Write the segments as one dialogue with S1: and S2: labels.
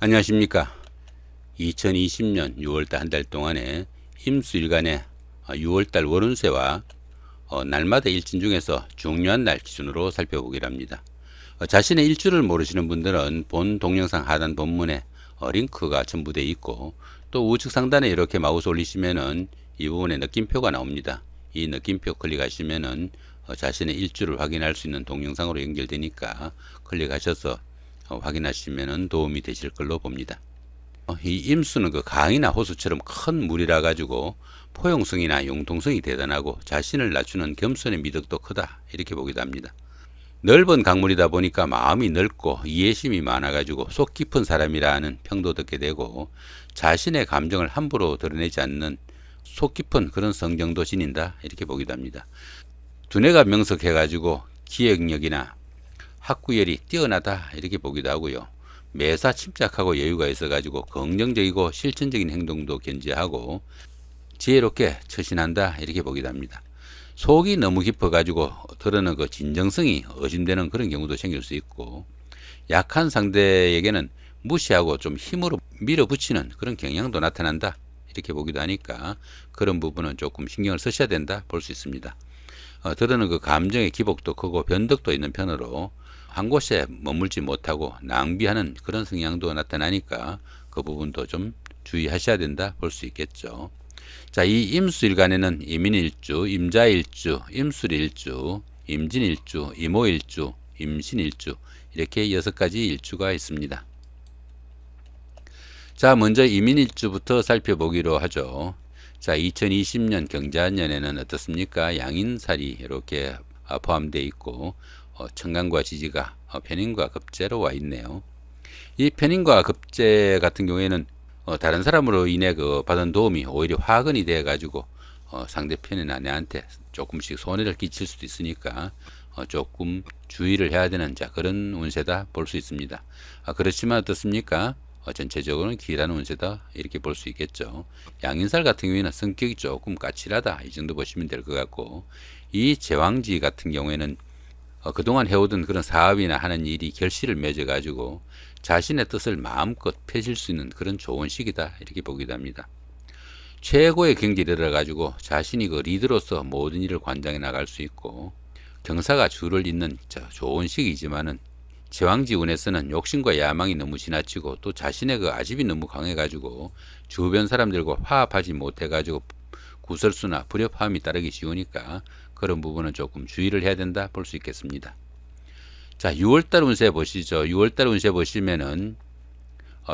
S1: 안녕하십니까. 2020년 6월달 한 달 동안에 임수일간의 6월달 월운세와 날마다 일진 중에서 중요한 날 기준으로 살펴보기로 합니다. 자신의 일주를 모르시는 분들은 본 동영상 하단 본문에 링크가 첨부되어 있고, 또 우측 상단에 이렇게 마우스 올리시면은 이 부분에 느낌표가 나옵니다. 이 느낌표 클릭하시면은 자신의 일주를 확인할 수 있는 동영상으로 연결되니까 클릭하셔서 확인하시면 도움이 되실 걸로 봅니다. 이 임수는 그 강이나 호수처럼 큰 물이라 가지고 포용성이나 융통성이 대단하고 자신을 낮추는 겸손의 미덕도 크다, 이렇게 보기도 합니다. 넓은 강물이다 보니까 마음이 넓고 이해심이 많아 가지고 속 깊은 사람이라는 평도 듣게 되고, 자신의 감정을 함부로 드러내지 않는 속 깊은 그런 성정도 지닌다, 이렇게 보기도 합니다. 두뇌가 명석해 가지고 기억력이나 학구열이 뛰어나다, 이렇게 보기도 하고요. 매사 침착하고 여유가 있어 가지고 긍정적이고 실천적인 행동도 견지하고 지혜롭게 처신한다, 이렇게 보기도 합니다. 속이 너무 깊어 가지고 드러는 그 진정성이 의심되는 그런 경우도 생길 수 있고, 약한 상대에게는 무시하고 좀 힘으로 밀어붙이는 그런 경향도 나타난다, 이렇게 보기도 하니까 그런 부분은 조금 신경을 쓰셔야 된다 볼 수 있습니다. 드러는 그 감정의 기복도 크고 변덕도 있는 편으로 한 곳에 머물지 못하고 낭비하는 그런 성향도 나타나니까 그 부분도 좀 주의하셔야 된다 볼 수 있겠죠. 자, 이 임수일간에는 이민일주, 임자일주, 임술일주, 임진일주, 이모일주, 임신일주, 이렇게 6가지 일주가 있습니다. 자, 먼저 이민일주부터 살펴보기로 하죠. 자, 2020년 경자년에는 어떻습니까? 양인살이 이렇게 포함되어 있고, 천간과 지지가 편인과 급제로 와 있네요. 이 편인과 급제 같은 경우에는 다른 사람으로 인해 그 받은 도움이 오히려 화근이 되어 가지고 상대편이나 내한테 조금씩 손해를 끼칠 수도 있으니까 조금 주의를 해야 되는 그런 운세다 볼 수 있습니다. 그렇지만 어떻습니까? 전체적으로는 길한 운세다, 이렇게 볼 수 있겠죠. 양인살 같은 경우에는 성격이 조금 까칠하다, 이 정도 보시면 될 것 같고, 이 제왕지 같은 경우에는 그동안 해오던 그런 사업이나 하는 일이 결실을 맺어 가지고 자신의 뜻을 마음껏 펴실 수 있는 그런 좋은 시기다, 이렇게 보기도 합니다. 최고의 경지를 이뤄 가지고 자신이 그 리더로서 모든 일을 관장해 나갈 수 있고, 경사가 줄을 잇는 좋은 시기이지만은 제왕지 운에서는 욕심과 야망이 너무 지나치고 또 자신의 그 아집이 너무 강해 가지고 주변 사람들과 화합하지 못해 가지고 구설수나 불협화음이 따르기 쉬우니까 그런 부분은 조금 주의를 해야 된다 볼 수 있겠습니다. 자, 6월달 운세 보시죠. 6월달 운세 보시면은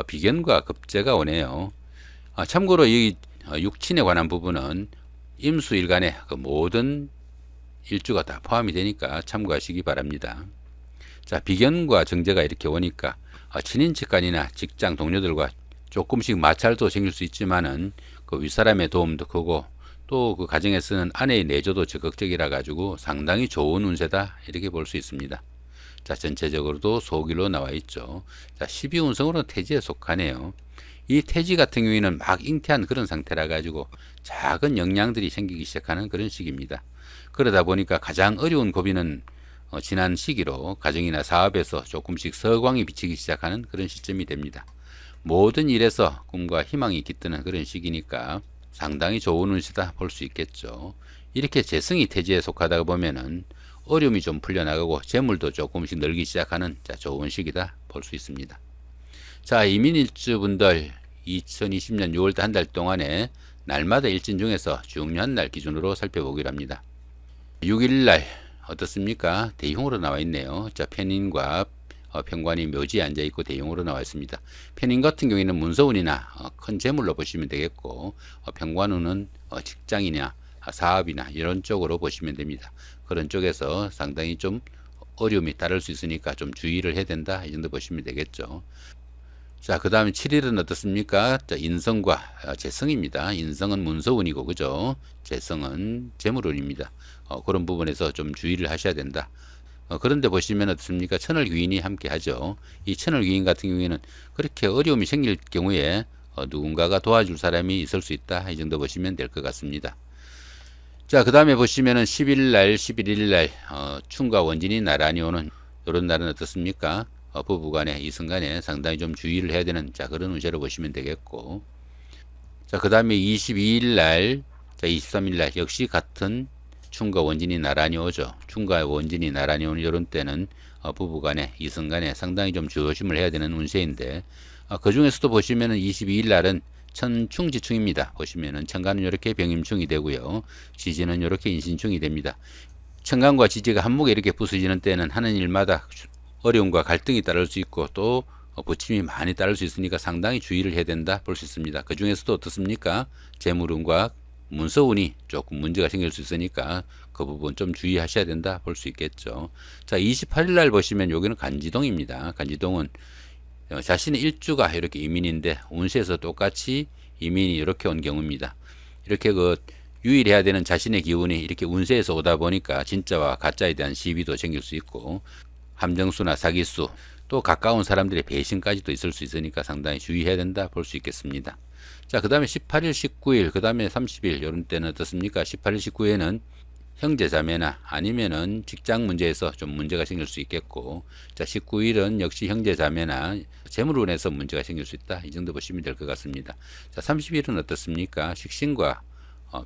S1: 비견과 급제가 오네요. 참고로 이 육친에 관한 부분은 임수일간의 그 모든 일주가 다 포함이 되니까 참고하시기 바랍니다. 자, 비견과 정제가 이렇게 오니까 친인척간이나 직장 동료들과 조금씩 마찰도 생길 수 있지만은 그 윗사람의 도움도 크고 또 그 가정에서는 아내의 내조도 적극적이라 가지고 상당히 좋은 운세다, 이렇게 볼 수 있습니다. 자, 전체적으로도 소길로 나와 있죠. 자, 12운성으로는 태지에 속하네요. 이 태지 같은 경우에는 막 잉태한 그런 상태라 가지고 작은 영향들이 생기기 시작하는 그런 시기입니다. 그러다 보니까 가장 어려운 고비는 지난 시기로 가정이나 사업에서 조금씩 서광이 비치기 시작하는 그런 시점이 됩니다. 모든 일에서 꿈과 희망이 깃드는 그런 시기니까 상당히 좋은 운세다 볼 수 있겠죠. 이렇게 재성이 태지에 속하다 보면은 어려움이 좀 풀려나가고 재물도 조금씩 늘기 시작하는 좋은 시기다 볼 수 있습니다. 자, 이민일주분들 2020년 6월달 한 달 동안에 날마다 일진 중에서 중요한 날 기준으로 살펴보기로 합니다. 6일날 어떻습니까? 대흉으로 나와 있네요. 자, 편인과 편관이 묘지에 앉아 있고 대용으로 나와 있습니다. 편인 같은 경우에는 문서운이나 큰 재물로 보시면 되겠고, 편관운은 직장이나 사업이나 이런 쪽으로 보시면 됩니다. 그런 쪽에서 상당히 좀 어려움이 따를 수 있으니까 좀 주의를 해야 된다, 이 정도 보시면 되겠죠. 자, 그 다음에 7일은 어떻습니까? 자, 인성과 재성입니다. 인성은 문서운이고, 그죠? 재성은 재물운입니다. 그런 부분에서 좀 주의를 하셔야 된다. 그런데 보시면 어떻습니까? 천을귀인이 함께 하죠. 이 천을귀인 같은 경우에는 그렇게 어려움이 생길 경우에 누군가가 도와줄 사람이 있을 수 있다, 이 정도 보시면 될 것 같습니다. 자, 그 다음에 보시면은 10일날, 11일날 춘과 원진이 나란히 오는 이런 날은 어떻습니까? 부부간에 이성간에 상당히 좀 주의를 해야 되는 그런 운세로 보시면 되겠고, 그 다음에 22일 날, 23일 날 역시 같은 충과 원진이 나란히 오죠. 충과 원진이 나란히 오는 이런 때는 부부간에 이성간에 상당히 좀 조심을 해야 되는 운세인데, 그 중에서도 보시면은 22일 날은 천충지충입니다. 보시면은 천간은 이렇게 병임충이 되고요, 지지는 이렇게 인신충이 됩니다. 천간과 지지가 한목에 이렇게 부서지는 때는 하는 일마다 어려움과 갈등이 따를 수 있고 또 부침이 많이 따를 수 있으니까 상당히 주의를 해야 된다 볼 수 있습니다. 그 중에서도 어떻습니까? 재물운과 문서운이 조금 문제가 생길 수 있으니까 그 부분 좀 주의하셔야 된다 볼 수 있겠죠. 28일 날 보시면 여기는 간지동입니다. 간지동은 자신의 일주가 이렇게 이민인데 운세에서 똑같이 이민이 이렇게 온 경우입니다. 이렇게 유일해야 되는 자신의 기운이 이렇게 운세에서 오다 보니까 진짜와 가짜에 대한 시비도 생길 수 있고, 함정수나 사기수, 또 가까운 사람들의 배신까지도 있을 수 있으니까 상당히 주의해야 된다 볼 수 있겠습니다. 그 다음에 18일, 19일, 그 다음에 30일 이런 때는 어떻습니까? 18일, 19일에는 형제자매나 아니면은 직장 문제에서 좀 문제가 생길 수 있겠고, 19일은 역시 형제자매나 재물운에서 문제가 생길 수 있다, 이 정도 보시면 될 것 같습니다. 30일은 어떻습니까? 식신과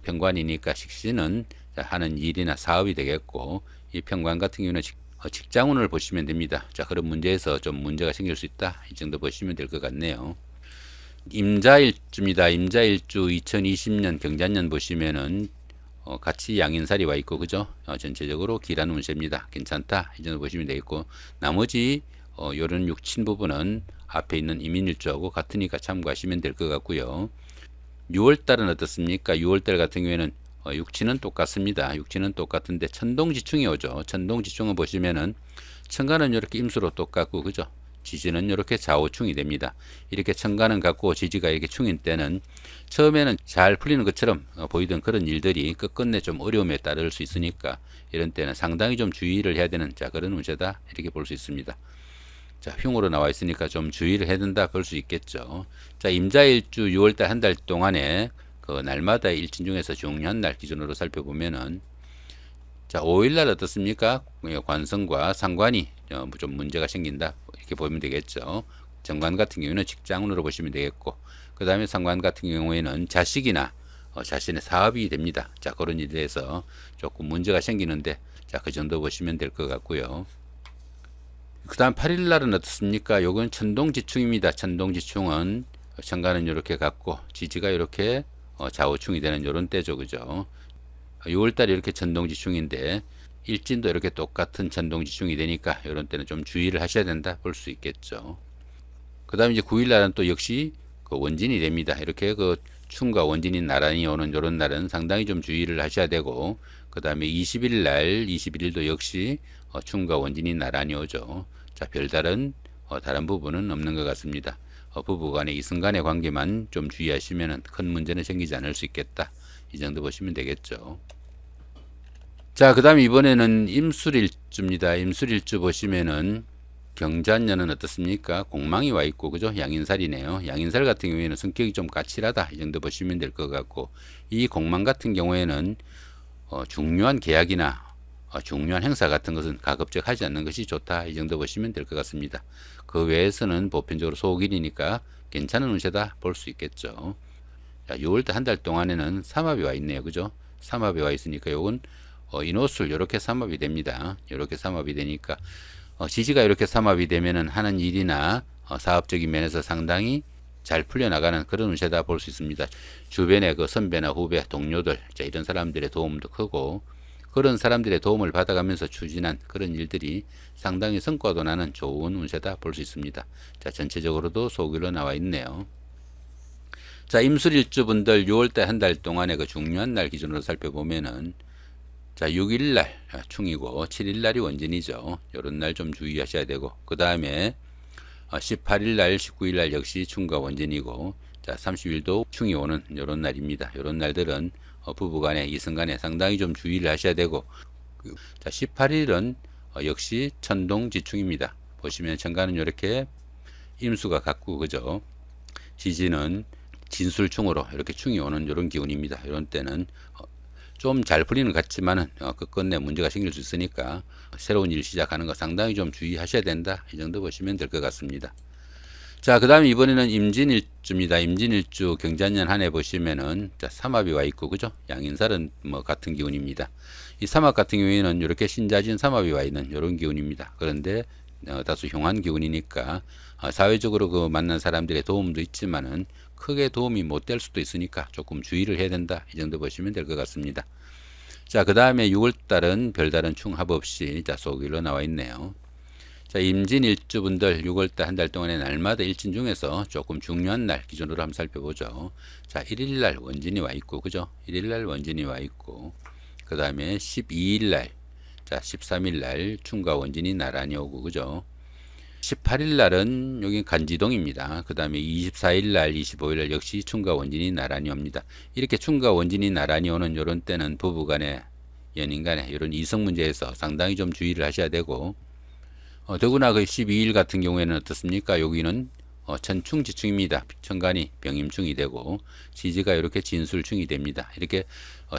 S1: 편관이니까 식신은 하는 일이나 사업이 되겠고, 이 편관 같은 경우는 직장운을 보시면 됩니다. 그런 문제에서 좀 문제가 생길 수 있다, 이 정도 보시면 될 것 같네요. 임자일주입니다. 임자일주 2020년 경자년 보시면은 같이 양인살이 와 있고, 그죠? 전체적으로 길한 운세입니다. 괜찮다, 이 정도 보시면 되겠고, 나머지 요런 육친 부분은 앞에 있는 이민일주하고 같으니까 참고하시면 될 것 같고요. 6월달은 어떻습니까? 6월달 같은 경우에는 육친은 똑같습니다. 육친은 똑같은데 천동지충이 오죠. 천동지충을 보시면은 천간은 이렇게 임수로 똑같고, 그죠? 지지는 이렇게 좌우충이 됩니다. 이렇게 천간은 같고 지지가 이렇게 충인 때는 처음에는 잘 풀리는 것처럼 보이던 그런 일들이 끝끝내 좀 어려움에 따를 수 있으니까 이런 때는 상당히 좀 주의를 해야 되는 그런 운세다, 이렇게 볼 수 있습니다. 흉으로 나와 있으니까 좀 주의를 해야 된다 볼 수 있겠죠. 임자일주 6월달 한 달 동안에 그 날마다 일진 중에서 중요한 날 기준으로 살펴보면은 5일날 어떻습니까? 관성과 상관이 좀 문제가 생긴다, 이렇게 보면 되겠죠. 정관 같은 경우는 직장운으로 보시면 되겠고, 그 다음에 상관 같은 경우에는 자식이나 자신의 사업이 됩니다. 그런 일에 대해서 조금 문제가 생기는데 그 정도 보시면 될 것 같고요. 그 다음 8일날은 어떻습니까? 요건 천동지충입니다. 천동지충은 천간은 이렇게 같고 지지가 이렇게 좌우충이 되는 이런 때죠, 그죠? 6월달에 이렇게 천동지충인데 일진도 이렇게 똑같은 천동지충이 되니까 이런 때는 좀 주의를 하셔야 된다 볼 수 있겠죠. 그 다음에 이제 9일날은 또 역시 원진이 됩니다. 이렇게 충과 원진이 나란히 오는 이런 날은 상당히 좀 주의를 하셔야 되고, 그 다음에 21일 21일도 역시 충과 원진이 나란히 오죠. 별다른 다른 부분은 없는 것 같습니다. 부부간의 이성간의 관계만 좀 주의하시면 큰 문제는 생기지 않을 수 있겠다, 이 정도 보시면 되겠죠. 그 다음에 이번에는 임술일주입니다. 임술일주 보시면은 경자년은 어떻습니까? 공망이 와 있고, 그죠? 양인살이네요. 양인살 같은 경우에는 성격이 좀 까칠하다, 이 정도 보시면 될 것 같고, 이 공망 같은 경우에는 중요한 계약이나 중요한 행사 같은 것은 가급적 하지 않는 것이 좋다, 이 정도 보시면 될 것 같습니다. 그 외에서는 보편적으로 소길이니까 괜찮은 운세다 볼 수 있겠죠. 6월달 한 달 동안에는 삼합이 와 있네요, 그죠? 삼합이 와 있으니까 요건 인호술 이렇게 삼합이 됩니다. 이렇게 삼합이 되니까 지지가 이렇게 삼합이 되면은 하는 일이나 사업적인 면에서 상당히 잘 풀려나가는 그런 운세다 볼 수 있습니다. 주변의 선배나 후배, 동료들, 이런 사람들의 도움도 크고, 그런 사람들의 도움을 받아가면서 추진한 그런 일들이 상당히 성과도 나는 좋은 운세다 볼 수 있습니다. 전체적으로도 소길로 나와 있네요. 임술일주분들 6월달 한 달 동안의 중요한 날 기준으로 살펴보면은 6일날 충이고 7일날이 원진이죠. 이런 날 좀 주의하셔야 되고, 그 다음에 18일날 19일날 역시 충과 원진이고, 30일도 충이 오는 이런 날입니다. 이런 날들은 부부간에 이성간에 상당히 좀 주의를 하셔야 되고, 18일은 역시 천동지충입니다. 보시면 천간은 이렇게 임수가 같고, 그죠? 지지는 진술충으로 이렇게 충이 오는 이런 기운입니다. 이런 때는 좀 잘 풀리는 것 같지만은 끝끝내 문제가 생길 수 있으니까 새로운 일 시작하는 거 상당히 좀 주의하셔야 된다. 이 정도 보시면 될 것 같습니다. 자, 그 다음에 이번에는 임진일주입니다. 임진일주 경자년 한 해 보시면은 자, 삼합이 와 있고, 그죠? 양인살은 뭐 같은 기운입니다. 이 삼합 같은 경우에는 이렇게 신자진 삼합이 와 있는 이런 기운입니다. 그런데 다소 흉한 기운이니까 사회적으로 그 만난 사람들의 도움도 있지만은 크게 도움이 못 될 수도 있으니까 조금 주의를 해야 된다. 이 정도 보시면 될 것 같습니다. 자, 그 다음에 6월달은 별다른 충합 없이 자, 속일로 나와 있네요. 자, 임진일주분들 6월달 한 달 동안의 날마다 일진 중에서 조금 중요한 날 기준으로 한번 살펴보죠. 자, 1일날 원진이 와 있고, 그죠? 1일날 원진이 와 있고, 그 다음에 12일날, 자, 13일날 충과 원진이 나란히 오고, 그죠? 18일날은 여기 간지동입니다. 그 다음에 24일날, 25일날 역시 충과 원진이 나란히 옵니다. 이렇게 충과 원진이 나란히 오는 이런 때는 부부간에, 연인간에 이런 이성 문제에서 상당히 좀 주의를 하셔야 되고, 더구나 그 12일 같은 경우에는 어떻습니까? 여기는 천충지충입니다. 천간이 병임충이 되고 지지가 이렇게 진술충이 됩니다. 이렇게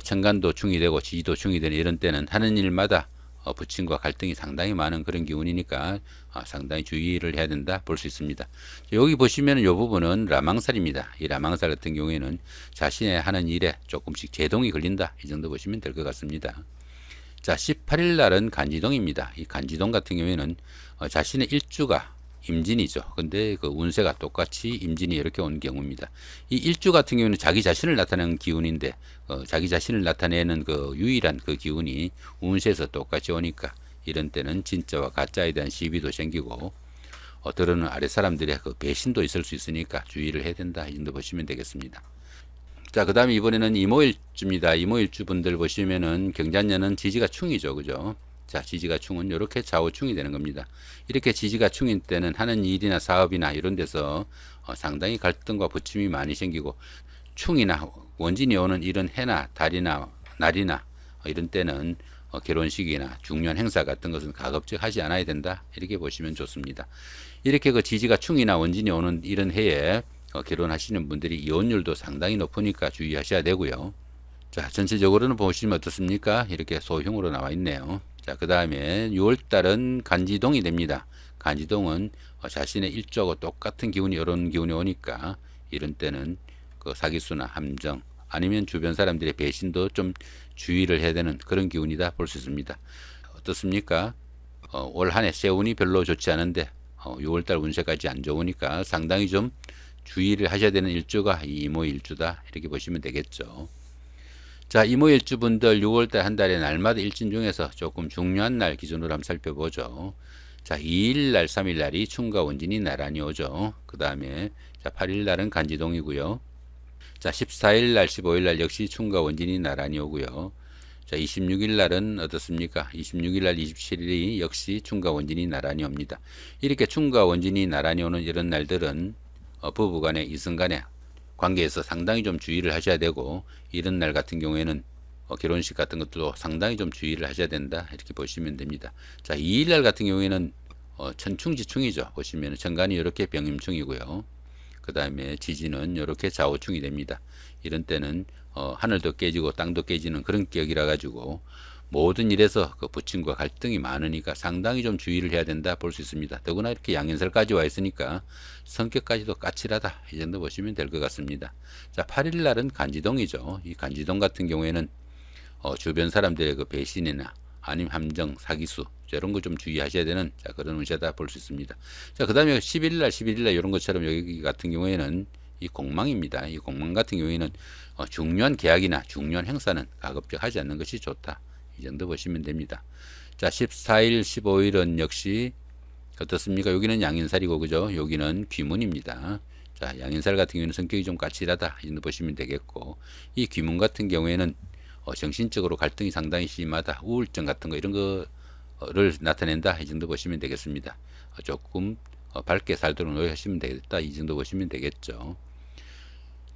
S1: 천간도 충이 되고 지지도 충이 되는 이런 때는 하는 일마다 부친과 갈등이 상당히 많은 그런 기운이니까 상당히 주의를 해야 된다 볼 수 있습니다. 여기 보시면 이 부분은 라망살입니다. 이 라망살 같은 경우에는 자신의 하는 일에 조금씩 제동이 걸린다. 이 정도 보시면 될 것 같습니다. 자, 18일 날은 간지동입니다. 이 간지동 같은 경우에는 자신의 일주가 임진이죠. 근데 그 운세가 똑같이 임진이 이렇게 온 경우입니다. 이 일주 같은 경우는 자기 자신을 나타내는 기운인데 자기 자신을 나타내는 그 유일한 그 기운이 운세에서 똑같이 오니까 이런 때는 진짜와 가짜에 대한 시비도 생기고 때로는 아래 사람들의 그 배신도 있을 수 있으니까 주의를 해야 된다. 이 정도 보시면 되겠습니다. 자, 그 다음에 이번에는 이모일주입니다. 이모일주 분들 보시면은 경자년은 지지가 충이죠. 그죠? 자, 지지가 충은 이렇게 좌우충이 되는 겁니다. 이렇게 지지가 충인 때는 하는 일이나 사업이나 이런 데서 상당히 갈등과 부침이 많이 생기고 충이나 원진이 오는 이런 해나 달이나 날이나 이런 때는 결혼식이나 중요한 행사 같은 것은 가급적 하지 않아야 된다. 이렇게 보시면 좋습니다. 이렇게 그 지지가 충이나 원진이 오는 이런 해에 결혼하시는 분들이 이혼율도 상당히 높으니까 주의하셔야 되고요. 자, 전체적으로는 보시면 어떻습니까? 이렇게 소형으로 나와 있네요. 자, 그 다음에 6월달은 간지동이 됩니다. 간지동은 자신의 일조하고 똑같은 기운이 이런 기운이 오니까 이런 때는 그 사기수나 함정 아니면 주변 사람들의 배신도 좀 주의를 해야 되는 그런 기운이다 볼 수 있습니다. 어떻습니까? 올 한 해 세운이 별로 좋지 않은데 6월달 운세까지 안 좋으니까 상당히 좀 주의를 하셔야 되는 일주가 이모일주다 이렇게 보시면 되겠죠. 자, 이모일주분들 6월달 한 달에 날마다 일진 중에서 조금 중요한 날 기준으로 한번 살펴보죠. 자, 2일날 3일날이 충과 원진이 나란히 오죠. 그 다음에 자, 8일날은 간지동이고요. 자, 14일날 15일날 역시 충과 원진이 나란히 오고요. 자, 26일날은 어떻습니까? 26일날 27일이 역시 충과 원진이 나란히 옵니다. 이렇게 충과 원진이 나란히 오는 이런 날들은 부부간의 이성간의 관계에서 상당히 좀 주의를 하셔야 되고 이런 날 같은 경우에는 결혼식 같은 것도 상당히 좀 주의를 하셔야 된다 이렇게 보시면 됩니다. 자, 2일날 같은 경우에는 천충지충이죠. 보시면 천간이 이렇게 병임충이고요. 그 다음에 지지는 이렇게 좌우충이 됩니다. 이런 때는 하늘도 깨지고 땅도 깨지는 그런 격이라 가지고 모든 일에서 그 부친과 갈등이 많으니까 상당히 좀 주의를 해야 된다 볼 수 있습니다. 더구나 이렇게 양인설까지 와 있으니까 성격까지도 까칠하다 이 정도 보시면 될 것 같습니다. 자, 8일날은 간지동이죠. 이 간지동 같은 경우에는 주변 사람들의 그 배신이나 아니면 함정, 사기수 이런 거 좀 주의하셔야 되는 자, 그런 운세다 볼 수 있습니다. 자, 그 다음에 11일날 이런 것처럼 여기 같은 경우에는 이 공망입니다. 이 공망 같은 경우에는 중요한 계약이나 중요한 행사는 가급적 하지 않는 것이 좋다. 이 정도 보시면 됩니다. 자, 14일, 15일은 역시 어떻습니까? 여기는 양인살이고, 그죠? 여기는 귀문입니다. 자, 양인살 같은 경우에는 성격이 좀 까칠하다. 이 정도 보시면 되겠고, 이 귀문 같은 경우에는 정신적으로 갈등이 상당히 심하다. 우울증 같은 거 이런 거를 나타낸다. 이 정도 보시면 되겠습니다. 조금 밝게 살도록 노력하시면 되겠다. 이 정도 보시면 되겠죠.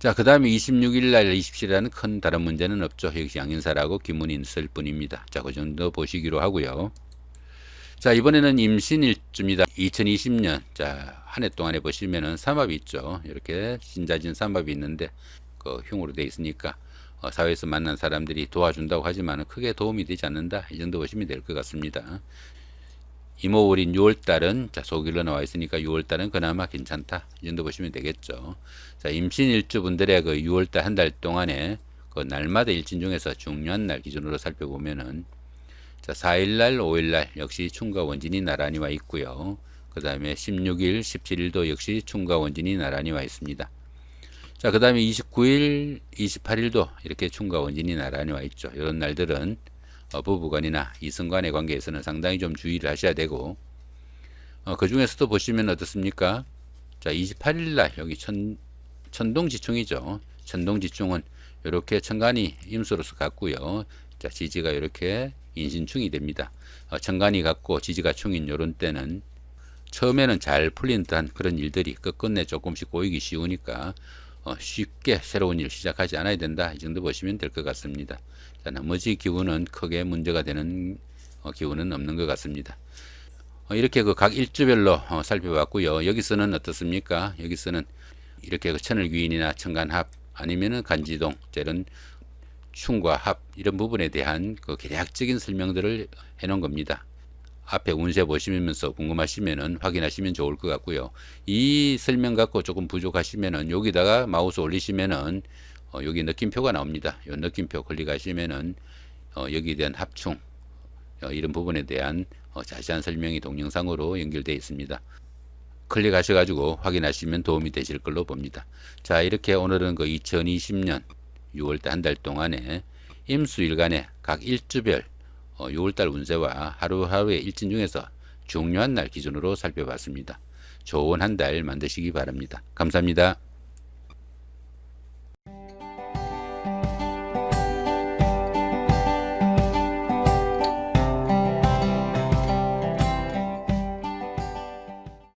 S1: 자, 그 다음에 26일날 27일에는 큰 다른 문제는 없죠. 역시 양인사라고 기문이 있을 뿐입니다. 자, 그 정도 보시기로 하고요. 자, 이번에는 임신일주입니다. 2020년 자, 한 해 동안에 보시면은 삼합이 있죠. 이렇게 신자진 삼합이 있는데 그 흉으로 되어 있으니까 사회에서 만난 사람들이 도와준다고 하지만 크게 도움이 되지 않는다. 이 정도 보시면 될 것 같습니다. 이모월인 6월달은 자 소길로 나와 있으니까 6월달은 그나마 괜찮다. 이 정도 보시면 되겠죠. 자 임신 일주분들의 그 6월달 한 달 동안에 그 날마다 일진 중에서 중요한 날 기준으로 살펴보면은 자 4일날 5일날 역시 충과 원진이 나란히 와 있고요. 그 다음에 16일 17일도 역시 충과 원진이 나란히 와 있습니다. 자 그 다음에 29일 28일도 이렇게 충과 원진이 나란히 와 있죠. 이런 날들은 부부간이나 이성간의 관계에서는 상당히 좀 주의를 하셔야 되고 그 중에서도 보시면 어떻습니까? 자 28일 날 여기 천동지충이죠. 천동지충은 이렇게 천간이 임수로서 같고요. 자 지지가 이렇게 인신충이 됩니다. 천간이 같고 지지가 충인 요런 때는 처음에는 잘 풀린 듯한 그런 일들이 끝끝내 조금씩 보이기 쉬우니까 쉽게 새로운 일 시작하지 않아야 된다. 이 정도 보시면 될 것 같습니다. 자, 나머지 기운은 크게 문제가 되는 기운은 없는 것 같습니다. 이렇게 그 각 일주별로 살펴봤고요. 여기서는 어떻습니까? 여기서는 이렇게 그 천을귀인이나 천간합 아니면은 간지동 이런 충과 합 이런 부분에 대한 그 개략적인 설명들을 해놓은 겁니다. 앞에 운세 보시면서 궁금하시면은 확인하시면 좋을 것 같고요. 이 설명 갖고 조금 부족하시면은 여기다가 마우스 올리시면은 여기 느낌표가 나옵니다. 이 느낌표 클릭하시면은 여기에 대한 합충 이런 부분에 대한 자세한 설명이 동영상으로 연결되어 있습니다. 클릭하셔가지고 확인하시면 도움이 되실 걸로 봅니다. 자 이렇게 오늘은 그 2020년 6월달 한 달 동안에 임수일간의 각 일주별 6월달 운세와 하루하루의 일진 중에서 중요한 날 기준으로 살펴봤습니다. 좋은 한 달 만드시기 바랍니다. 감사합니다.